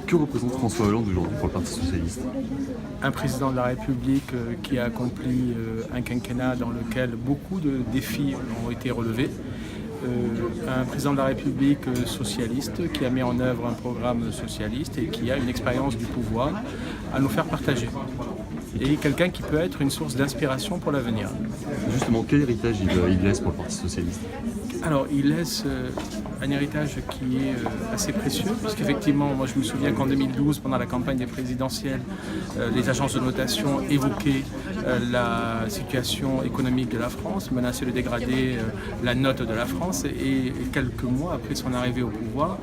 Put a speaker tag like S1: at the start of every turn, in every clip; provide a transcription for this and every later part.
S1: Que représente François Hollande aujourd'hui pour le Parti socialiste?
S2: Un président de la République qui a accompli un quinquennat dans lequel beaucoup de défis ont été relevés. Un président de la République socialiste qui a mis en œuvre un programme socialiste et qui a une expérience du pouvoir à nous faire partager. Et quelqu'un qui peut être une source d'inspiration pour l'avenir.
S1: Justement, quel héritage il laisse pour le Parti socialiste?
S2: Alors, il laisse un héritage qui est assez précieux, puisqu'effectivement, moi je me souviens qu'en 2012, pendant la campagne des présidentielles, les agences de notation évoquaient la situation économique de la France, menaçaient de dégrader la note de la France, et quelques mois après son arrivée au pouvoir,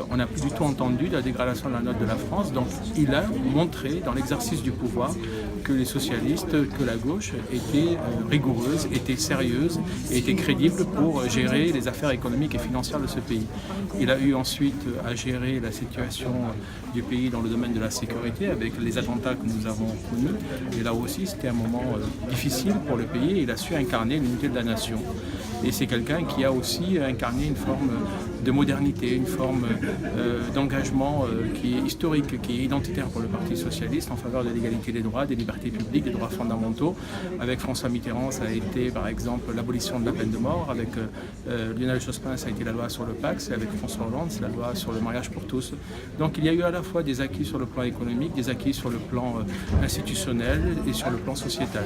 S2: on n'a plus du tout entendu de la dégradation de la note de la France. Donc il a montré dans l'exercice du pouvoir que les socialistes, que la gauche était rigoureuse, était sérieuse et était crédible pour gérer les affaires économiques et financières de ce pays. Il a eu ensuite à gérer la situation du pays dans le domaine de la sécurité avec les attentats que nous avons connus. Et là aussi, c'était un moment difficile pour le pays et il a su incarner l'unité de la nation. Et c'est quelqu'un qui a aussi incarné une forme de modernité, une forme d'engagement qui est historique, qui est identitaire pour le Parti socialiste en faveur de l'égalité des droits, des libertés publiques, des droits fondamentaux. Avec François Mitterrand, ça a été par exemple l'abolition de la peine de mort. Avec Lionel Jospin, ça a été la loi sur le Pacs. Et avec François Hollande, c'est la loi sur le mariage pour tous. Donc il y a eu à la fois des acquis sur le plan économique, des acquis sur le plan institutionnel et sur le plan sociétal.